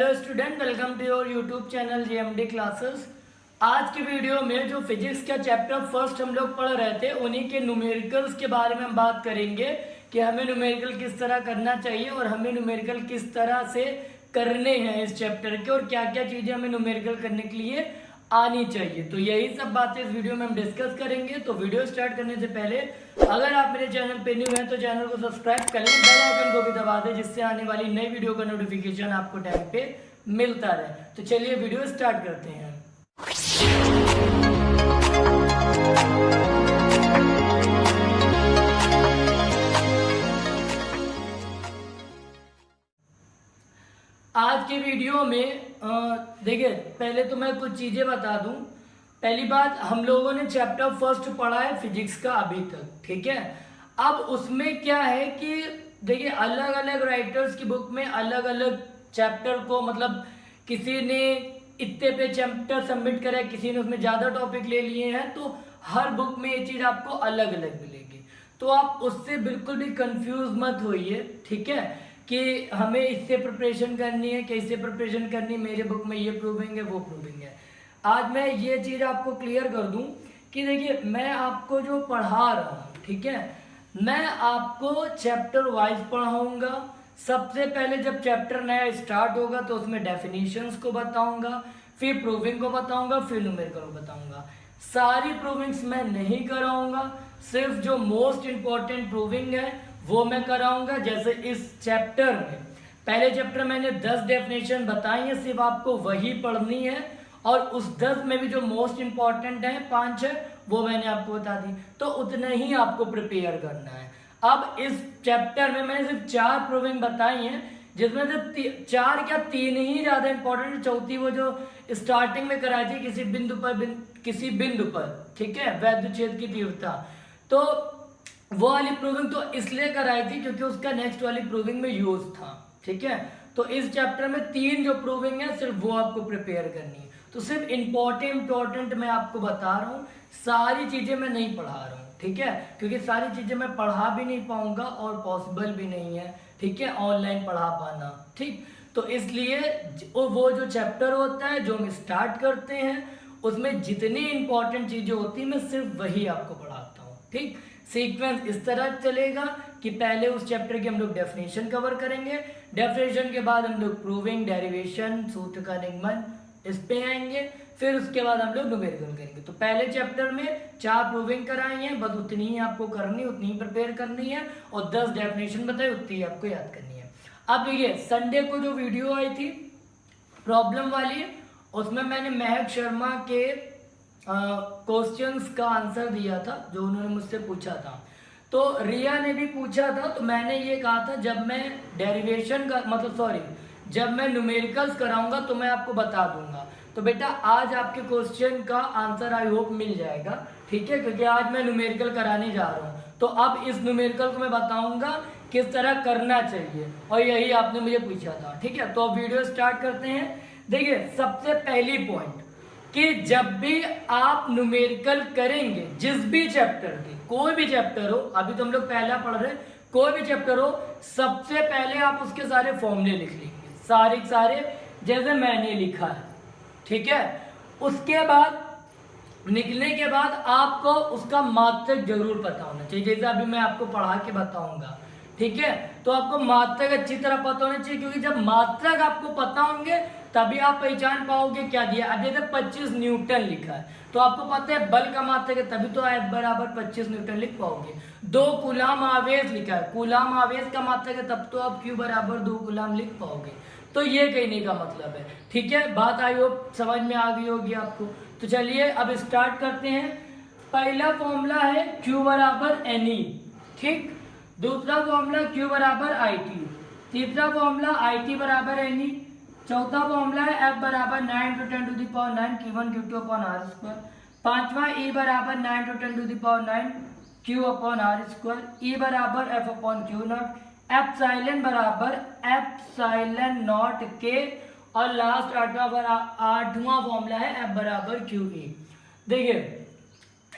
Hello student, welcome to your YouTube channel JMD classes. आज की video में जो फिजिक्स का चैप्टर फर्स्ट हम लोग पढ़ रहे थे उन्हीं के न्यूमेरिकल्स के बारे में हम बात करेंगे कि हमें न्यूमेरिकल किस तरह करना चाहिए और हमें न्यूमेरिकल किस तरह से करने हैं इस चैप्टर के, और क्या क्या चीज़ें हमें न्यूमेरिकल करने के लिए आनी चाहिए। तो यही सब बातें इस वीडियो में हम डिस्कस करेंगे। तो वीडियो स्टार्ट करने से पहले अगर आप मेरे चैनल पे न्यू हैं तो चैनल को सब्सक्राइब कर लें, बेल आइकन को भी दबा दें जिससे आने वाली नई वीडियो का नोटिफिकेशन आपको टाइम पे मिलता रहे। तो चलिए वीडियो स्टार्ट करते हैं। आज की वीडियो में देखिए, पहले तो मैं कुछ चीजें बता दूं। पहली बात, हम लोगों ने चैप्टर फर्स्ट पढ़ा है फिजिक्स का अभी तक, ठीक है। अब उसमें क्या है कि देखिए, अलग अलग राइटर्स की बुक में अलग अलग चैप्टर को, मतलब किसी ने इतने पे चैप्टर सबमिट करा है, किसी ने उसमें ज्यादा टॉपिक ले लिए हैं, तो हर बुक में ये चीज आपको अलग अलग मिलेगी। तो आप उससे बिल्कुल भी कंफ्यूज मत होइए, ठीक है, कि हमें इससे प्रिपरेशन करनी है, कैसे प्रिपरेशन करनी है, मेरे बुक में ये प्रूविंग है, वो प्रूविंग है। आज मैं ये चीज़ आपको क्लियर कर दूं कि देखिए, मैं आपको जो पढ़ा रहा हूँ, ठीक है, मैं आपको चैप्टर वाइज पढ़ाऊंगा। सबसे पहले जब चैप्टर नया स्टार्ट होगा तो उसमें डेफिनेशंस को बताऊंगा, फिर प्रूविंग को बताऊंगा, फिर न्यूमेरिकल को बताऊंगा। सारी प्रूविंग्स मैं नहीं कराऊंगा, सिर्फ जो मोस्ट इंपॉर्टेंट प्रूविंग है वो मैं कराऊंगा। जैसे इस चैप्टर में, पहले चैप्टर मैंने 10 डेफिनेशन बताई है, सिर्फ आपको वही पढ़नी है, और उस 10 में भी जो मोस्ट इंपॉर्टेंट है 5 है वो मैंने आपको बता दी। तो उतना ही आपको प्रिपेयर करना है। अब इस चैप्टर में मैंने सिर्फ 4 प्रूविंग बताई हैं, जिसमें से 4 क्या 3 ही ज्यादा इंपॉर्टेंट, चौथी वो जो स्टार्टिंग में कराई थी किसी बिंदु पर, ठीक है, वैद्युच्छेद की तीव्रता, तो वो वाली प्रूविंग तो इसलिए कराई थी क्योंकि उसका नेक्स्ट वाली प्रूविंग में यूज था, ठीक है। तो इस चैप्टर में 3 जो प्रूविंग है सिर्फ वो आपको प्रिपेयर करनी है। तो सिर्फ इंपॉर्टेंट मैं आपको बता रहा हूँ, सारी चीजें मैं नहीं पढ़ा रहा हूँ, ठीक है, क्योंकि सारी चीजें मैं पढ़ा भी नहीं पाऊंगा और पॉसिबल भी नहीं है, ठीक है, ऑनलाइन पढ़ा पाना, ठीक। तो इसलिए वो जो चैप्टर होता है जो हम स्टार्ट करते हैं उसमें जितनी इंपॉर्टेंट चीजें होती है मैं सिर्फ वही आपको पढ़ाता हूँ, ठीक। सीक्वेंस इस तरह चलेगा कि पहले उस चैप्टर की हम लोग डेफिनेशन कवर करेंगे, डेफिनेशन के बाद हम लोग प्रूविंग, डेरिवेशन, सूत्र का निगमन इस पे आएंगे, फिर उसके बाद हम लोग न्यूमेरिकल करेंगे। तो पहले चैप्टर में 4 प्रूविंग कराई है, बस उतनी ही आपको करनी, उतनी ही प्रिपेयर करनी है, और 10 डेफिनेशन बताई उतनी ही आपको याद करनी है। अब देखिए, संडे को जो वीडियो आई थी प्रॉब्लम वाली, उसमें मैंने महक शर्मा के क्वेश्चंस का आंसर दिया था जो उन्होंने मुझसे पूछा था। तो रिया ने भी पूछा था, तो मैंने ये कहा था जब मैं डेरिवेशन का जब मैं न्यूमेरिकल्स कराऊंगा तो मैं आपको बता दूंगा। तो बेटा आज आपके क्वेश्चन का आंसर आई होप मिल जाएगा, ठीक है, क्योंकि आज मैं न्यूमेरिकल कराने जा रहा हूँ। तो अब इस न्यूमेरिकल को मैं बताऊंगा किस तरह करना चाहिए, और यही आपने मुझे पूछा था, ठीक है। तो अब वीडियो स्टार्ट करते हैं। देखिए, सबसे पहली पॉइंट कि जब भी आप न्यूमेरिकल करेंगे जिस भी चैप्टर की, कोई भी चैप्टर हो, अभी तो हम लोग पहला पढ़ रहे हैं, कोई भी चैप्टर हो, सबसे पहले आप उसके सारे फॉर्मूले लिख लेंगे, सारे जैसे मैंने लिखा है, ठीक है। उसके बाद निकलने के बाद आपको उसका मात्रक जरूर पता होना चाहिए, जैसे अभी मैं आपको पढ़ा के बताऊंगा, ठीक है। तो आपको मात्रक अच्छी तरह पता होना चाहिए, क्योंकि जब मात्रक आपको पता होंगे तभी आप पहचान पाओगे क्या दिया। अब जैसे 25 न्यूटन लिखा है तो आपको पता है बल का मात्रक है, तभी तो F बराबर 25 न्यूटन लिख पाओगे। 2 कूलाम आवेश लिखा है, कूलाम आवेश का मात्रक है, तब तो आप Q बराबर 2 कूलाम लिख पाओगे। तो ये कहने का मतलब है, ठीक है। बात आई हो समझ में आ गई होगी आपको। तो चलिए अब स्टार्ट करते हैं। पहला फॉर्मूला है Q बराबर NE, ठीक। दूसरा फॉर्मूला Q बराबर IT, तीसरा फॉर्मूला IT बराबर NE, चौथा फॉर्मूला है F बराबर 9 × 10⁹ Q1 Q2/r², पांचवा E बराबर 9 × 10⁹ Q/r², E बराबर F/Q0, एप्सिलॉन बराबर एप्सिलॉन के, और लास्ट आठवां फॉर्मूला है F बराबर QE। देखिए,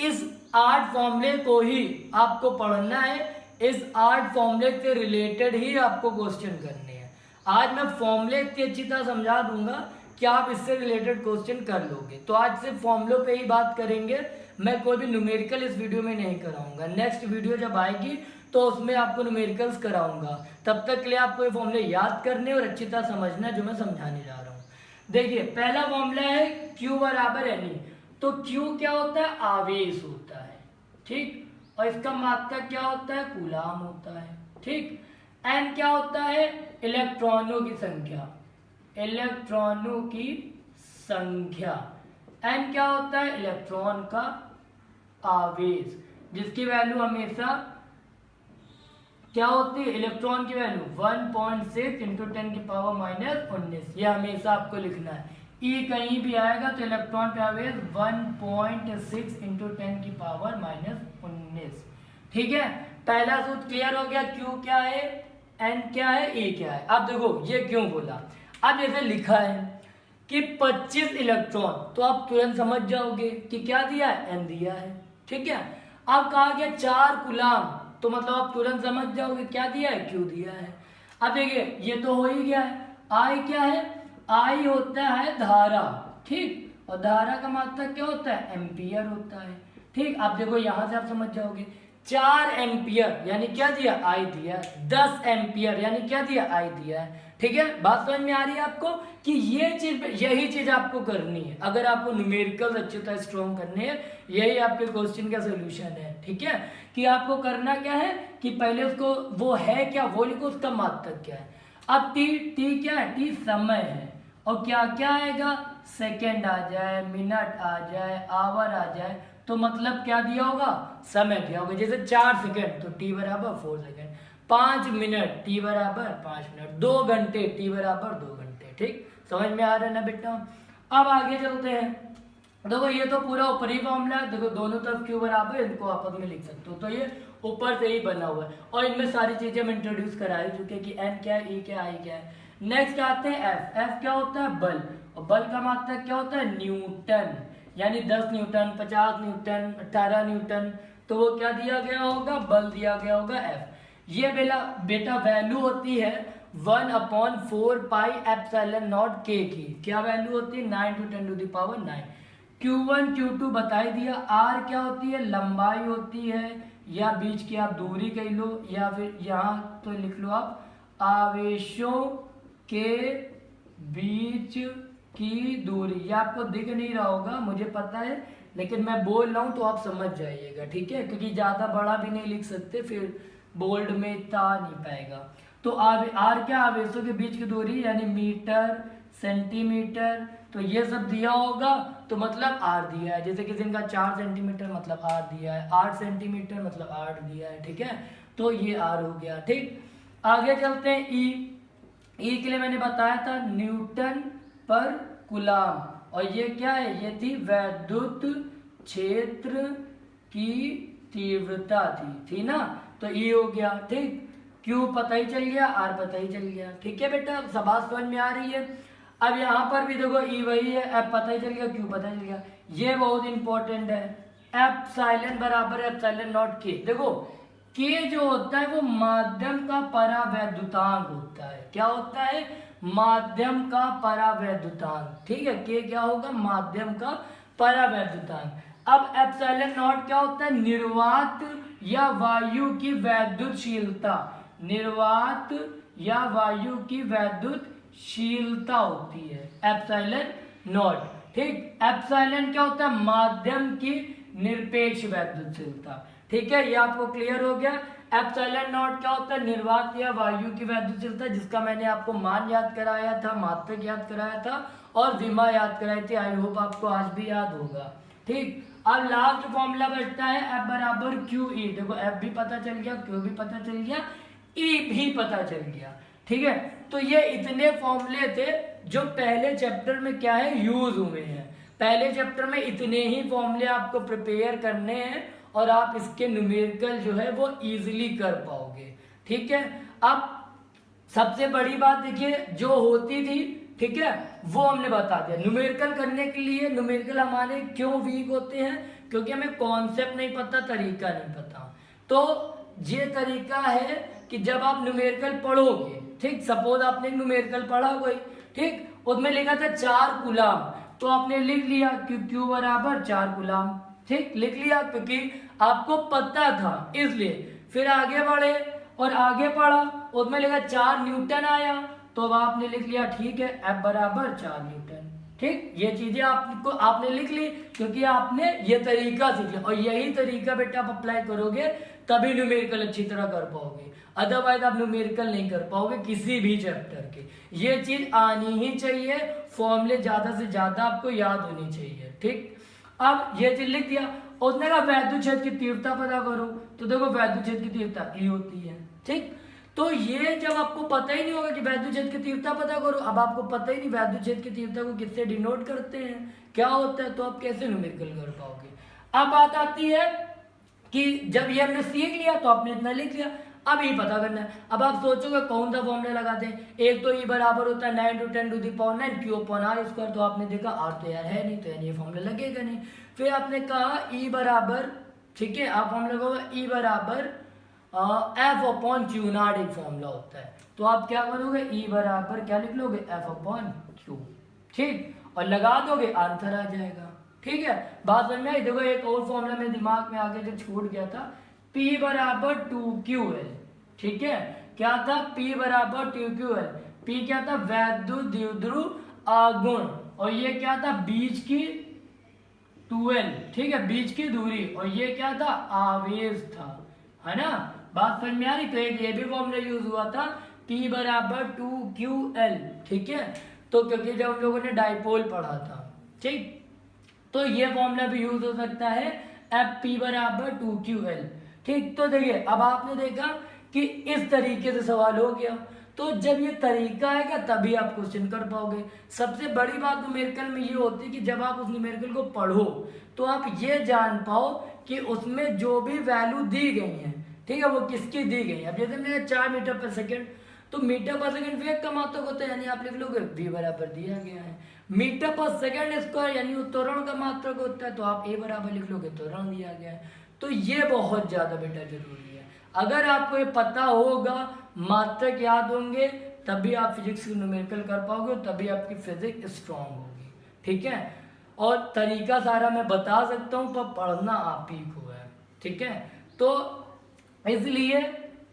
इस 8 फॉर्मूले को ही आपको पढ़ना है, इस 8 फॉर्मूले से रिलेटेड ही आपको क्वेश्चन करने हैं। आज मैं फॉर्मूले इतनी अच्छी तरह समझा दूंगा कि आप इससे रिलेटेड क्वेश्चन कर लोगे। तो आज सिर्फ फॉर्मूलों पे ही बात करेंगे, मैं कोई भी न्यूमेरिकल इस वीडियो में नहीं कराऊंगा। नेक्स्ट वीडियो जब आएगी तो उसमें आपको न्यूमेरिकल्स कराऊंगा। तब तक के लिए आपको ये फॉर्मूले याद करने और अच्छी तरह समझना जो मैं समझाने जा रहा हूँ। देखिए पहला फॉर्मूला है Q बराबर NE। तो Q क्या होता है? आवेश होता है, ठीक, और इसका मात्रक क्या होता है? कूलाम होता है, ठीक। N क्या होता है? इलेक्ट्रॉनों की संख्या, इलेक्ट्रॉनों की संख्या। N क्या होता है? इलेक्ट्रॉन का आवेश, जिसकी वैल्यू हमेशा क्या होती है? इलेक्ट्रॉन की वैल्यू 1.6 इंटू 10⁻⁻⁹। यह हमेशा आपको लिखना है। E कहीं भी आएगा तो इलेक्ट्रॉन का आवेश 1.6 इंटू 10⁻⁻⁹। ठीक है, पहला सूत्र क्लियर हो गया। Q क्या है, N क्या है, E क्या है। अब देखो ये क्यों बोला। अब जैसे लिखा है कि 25 इलेक्ट्रॉन, तो आप तुरंत समझ जाओगे कि क्या दिया है? N दिया है, ठीक है। अब कहा गया 4 कूलाम, तो मतलब आप तुरंत समझ जाओगे क्या दिया है? Q दिया है। अब देखिए ये तो हो ही गया है। I क्या है? I होता है धारा, ठीक, और धारा का मात्रक क्या होता है? एम्पियर होता है, ठीक। अब देखो यहां से आप समझ जाओगे 4 एम्पियर यानी क्या दिया? I दिया। 10 एम्पियर यानी क्या दिया? I दिया है, ठीक है। बात समझ में आ रही है आपको कि ये चीज, यही चीज आपको करनी है अगर आपको न्यूमेरिकल अच्छी तरह स्ट्रॉन्ग करने हैं। यही आपके क्वेश्चन का सोल्यूशन है, ठीक है, कि आपको करना क्या है कि पहले उसको वो है क्या वो लिखो, उसका मात्रक क्या है। अब टी क्या है? टी समय है, और क्या क्या आएगा? सेकेंड आ जाए, मिनट आ जाए, आवर आ जाए, तो मतलब क्या दिया होगा? समय दिया होगा। जैसे 4 सेकेंड तो टी बराबर 4 सेकेंड, 5 मिनट टी बराबर 5 मिनट, 2 घंटे टी बराबर 2 घंटे, ठीक। समझ में आ रहा है ना बेटा। अब आगे चलते हैं। देखो ये तो पूरा ऊपरी फॉर्मूला है। देखो दोनों तरफ Q बराबर, इनको आपस में लिख सकते हो, तो ये ऊपर से ही बना हुआ है और इनमें सारी चीजें हम इंट्रोड्यूस करा ही चुके कि N क्या है, E क्या है, I क्या है। नेक्स्ट आते हैं F। F क्या होता है? बल, और बल का मात्रक क्या होता है? न्यूटन, यानी 10 न्यूटन, 50 न्यूटन, 18 न्यूटन, तो वो क्या दिया गया होगा? बल दिया गया होगा F। ये बेटा वैल्यू होती है 1/4 पाई एप्सिलॉन नॉट K की। क्या वैल्यू होती है? 9 × 10⁹ Q1 Q2 बता ही दिया। R क्या होती है? लंबाई होती है, या बीच की आप दूरी कह लो, या फिर यहाँ तो लिख लो आप आवेशों के बीच की दूरी। ये आपको दिख नहीं रहा होगा मुझे पता है, लेकिन मैं बोल रहा हूँ तो आप समझ जाइएगा, ठीक है, क्योंकि ज़्यादा बड़ा भी नहीं लिख सकते, फिर बोल्ड में इतना आ नहीं पाएगा। तो आर क्या? आवेशों के बीच की दूरी, यानी मीटर, सेंटीमीटर, तो ये सब दिया होगा, तो मतलब आर दिया है। जैसे किसी का 4 सेंटीमीटर मतलब आर दिया है, 8 सेंटीमीटर मतलब 8 दिया है, ठीक है, तो ये आर हो गया, ठीक। आगे चलते हैं ई के लिए मैंने बताया था न्यूटन पर कूलाम, और ये क्या है? ये थी वैद्युत क्षेत्र की तीव्रता थी ना, तो ई हो गया, ठीक। क्यू पता ही चल गया, आर पता ही चल गया, ठीक है बेटा, सब बात समझ में आ रही है। अब यहाँ पर भी देखो ई वही है, एफ पता ही चल गया, क्यू पता ही चल गया। ये बहुत इंपॉर्टेंट है, एप्सिलॉन बराबर एप्सिलॉन नॉट के। देखो के जो होता है वो माध्यम का परावैद्युतांक होता है। क्या होता है? माध्यम का परावैद्युतांक, ठीक है। के क्या होगा? माध्यम का परावैद्युतांक। अब एप्सिलॉन नॉट क्या होता है? निर्वात या वायु की वैद्युतशीलता, निर्वात या वायु की वैद्युतशीलता होती है एप्सिलॉन नॉट, ठीक। एप्सिलॉन क्या होता है? माध्यम की निरपेक्ष वैद्युतशीलता, ठीक है, ये आपको क्लियर हो गया। एप्सिलॉन नॉट क्या होता है? निर्वात या वायु की वैद्युतशीलता, जिसका मैंने आपको मान याद कराया था, मात्रक याद कराया था और विमा याद कराई थी। आई होप आपको आज भी याद होगा, ठीक। अब लास्ट फॉर्मूला बचता है F बराबर क्यू ई। देखो F भी पता चल गया, Q भी पता चल गया, E भी पता चल गया, ठीक है। तो ये इतने फॉर्मूले थे जो पहले चैप्टर में क्या है यूज हुए हैं। पहले चैप्टर में इतने ही फॉर्मूले आपको प्रिपेयर करने हैं और आप इसके न्यूमेरिकल जो है वो इजीली कर पाओगे, ठीक है। अब सबसे बड़ी बात देखिए जो होती थी, ठीक है, वो हमने बता दिया। न्यूमेरिकल करने के लिए, न्यूमेरिकल हमारे क्यों वीक होते हैं? क्योंकि हमें कॉन्सेप्ट नहीं पता, तरीका नहीं पता। तो ये तरीका है कि जब आप न्यूमेरिकल पढ़ोगे, ठीक, सपोज आपने एक न्यूमेरिकल पढ़ा कोई, ठीक, उसमें लिखा था 4 कूलाम, तो आपने लिख लिया कि Q बराबर 4 कूलाम, ठीक, लिख लिया क्योंकि आपको पता था इसलिए। फिर आगे बढ़े और आगे पढ़ा, उसमें लिखा 4 न्यूटन आया, तो अब आपने लिख लिया ठीक है F बराबर 4 न्यूटन, ठीक। ये चीजें आपने लिख ली क्योंकि आपने ये तरीका सीख लिया, और यही तरीका बेटा आप अप्लाई करोगे तभी न्यूमेरिकल अच्छी तरह कर पाओगे, अदरवाइज आप न्यूमेरिकल नहीं कर पाओगे किसी भी चैप्टर के। ये चीज आनी ही चाहिए, फॉर्मूले ज्यादा से ज्यादा आपको याद होनी चाहिए, ठीक। अब ये चीज लिख दिया, उसने कहा वैद्युत क्षेत्र की तीव्रता पता करो, तो देखो वैद्युत क्षेत्र की तीव्रता E होती है, ठीक। तो ये जब आपको पता ही नहीं होगा कि वैद्युत क्षेत्र की तीव्रता पता करो, अब आपको पता ही नहीं वैद्युत क्षेत्र की तीव्रता को किससे डिनोट करते हैं, क्या होता है, तो आप कैसे न्यूमेरिकल कर पाओगे। अब बात आती है कि जब ये हमने सीख लिया तो आपने इतना लिख लिया, अब ये पता करना है। अब आप सोचोगे कौन सा फॉर्मूला लगाते हैं, एक तो E बराबर होता है 9 × 10⁹ Q/r², तो आपने देखा R तो यार है नहीं, तो यानी ये फॉर्मूला लगेगा नहीं। फिर आपने कहा E बराबर, ठीक है, आप फॉर्मूला लगाओगे E बराबर F/Q0 एक फॉर्मूला होता है, तो आप क्या करोगे E बराबर क्या लिख लोगे F/Q, ठीक, और लगा दोगे आंसर आ जाएगा, ठीक है। बात समझ में आई। देखो एक और फॉर्मूला मेरे दिमाग में आगे जो छूट गया था, P बराबर 2QL, ठीक है, क्या था P बराबर 2QL, P क्या था वैद्युत द्विध्रुव आघूर्ण, और ये क्या था बीच की 2L, ठीक है, बीच की दूरी, और ये क्या था आवेश था, है ना। बात समझ में आ रही। तो एक ये भी फॉर्मूला यूज हुआ था P बराबर 2QL, ठीक है, तो क्योंकि जब हम लोगों ने डाइपोल पढ़ा था, ठीक, तो ये फॉर्मूला भी यूज हो सकता है FP बराबर 2QL, ठीक। तो देखिए अब आपने देखा कि इस तरीके से सवाल हो गया, तो जब ये तरीका आएगा तभी आप क्वेश्चन कर पाओगे। सबसे बड़ी बात न्यूमेरिकल में ये होती है कि जब आप उस न्यूमेरिकल को पढ़ो तो आप ये जान पाओ कि उसमें जो भी वैल्यू दी गई है, ठीक है, वो किसकी दी गई है। अब जैसे मैंने 4 मीटर पर सेकेंड, तो मीटर पर सेकेंड वेग का मात्रक होता है, यानी आप लिख लोगे V बराबर दिया गया है। मीटर पर सेकेंड स्क्वायर यानी वो त्वरण का मात्रक होता है, तो आप A बराबर लिख लोगे, त्वरण दिया गया है। तो ये बहुत ज्यादा बेटा जरूरी है। अगर आपको ये पता होगा, मात्रक याद होंगे, तभी आप फिजिक्स की न्यूमेरिकल कर पाओगे, तभी आपकी फिजिक्स स्ट्रांग होगी, ठीक है। और तरीका सारा मैं बता सकता हूँ, पर पढ़ना आप ही को है, ठीक है। तो इसलिए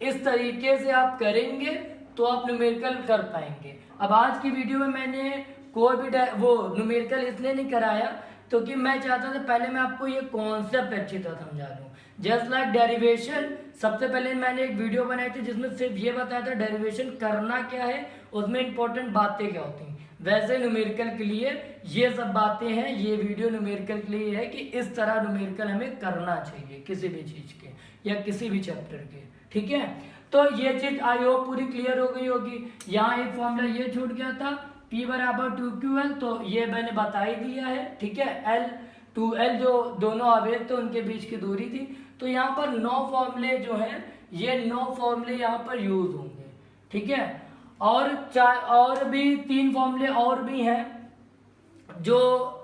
इस तरीके से आप करेंगे तो आप न्यूमेरिकल कर पाएंगे। अब आज की वीडियो में मैंने कोई भी वो न्यूमेरिकल इसलिए नहीं कराया क्योंकि मैं चाहता था पहले मैं आपको ये कॉन्सेप्ट अच्छी तरह समझा दूं। जस्ट लाइक डेरिवेशन, सबसे पहले मैंने एक वीडियो बनाई थी जिसमें सिर्फ ये बताया था डेरिवेशन करना क्या है, उसमें इंपॉर्टेंट बातें क्या होती हैं। वैसे न्यूमेरिकल के लिए ये सब बातें हैं, ये वीडियो न्यूमेरिकल के लिए है कि इस तरह न्यूमेरिकल हमें करना चाहिए किसी भी चीज़ के या किसी भी चैप्टर के, ठीक है। तो ये चीज़ आई होप पूरी क्लियर हो गई होगी। यहाँ एक फॉर्मूला ये छूट गया था P बराबर 2QL, तो ये मैंने बता ही दिया है, ठीक है। L 2L जो दोनों आवेश थे उनके बीच की दूरी थी। तो यहाँ पर 9 फॉर्मूले जो हैं, ये 9 फॉर्मूले यहाँ पर यूज होंगे, ठीक है। और भी 3 फॉर्मूले और भी हैं जो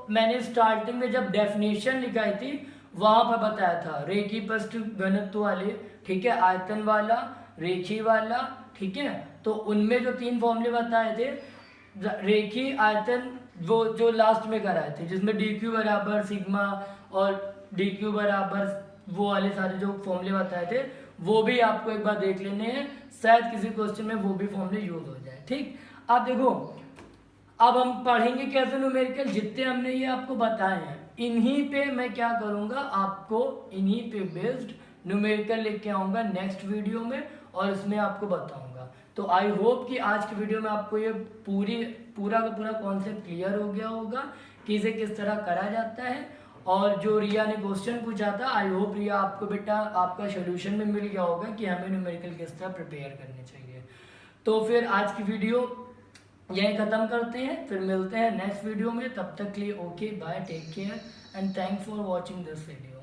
मैंने स्टार्टिंग में जब डेफिनेशन लिखाई थी वहां पर बताया था, रेखी पृष्ठ घनत्व वाले, ठीक है, आयतन वाला, रेखी वाला, ठीक है। तो उनमें जो 3 फॉर्मूले बताए थे, रेखी, आयतन, वो जो लास्ट में कराए थे जिसमें DQ बराबर सिग्मा और DQ बराबर वो वाले सारे जो फॉर्मूले बताए थे, वो भी आपको एक बार देख लेने हैं, शायद किसी क्वेश्चन में वो भी फॉर्मूले यूज हो जाए, ठीक। अब देखो, अब हम पढ़ेंगे कैसे न्यूमेरिकल, जितने हमने ये आपको बताए हैं इन्हीं पे मैं क्या करूंगा, आपको इन्हीं पे बेस्ड न्यूमेरिकल लेके आऊंगा नेक्स्ट वीडियो में और इसमें आपको बताऊंगा। तो आई होप कि आज की वीडियो में आपको ये पूरा का पूरा कॉन्सेप्ट क्लियर हो गया होगा कि इसे किस तरह करा जाता है। और जो रिया ने क्वेश्चन पूछा था, आई होप रिया आपको बेटा आपका सोल्यूशन में मिल गया होगा कि हमें न्यूमेरिकल किस तरह प्रिपेयर करने चाहिए। तो फिर आज की वीडियो यही खत्म करते हैं, फिर मिलते हैं नेक्स्ट वीडियो में। तब तक के लिए okay bye, take care and thanks for watching this video.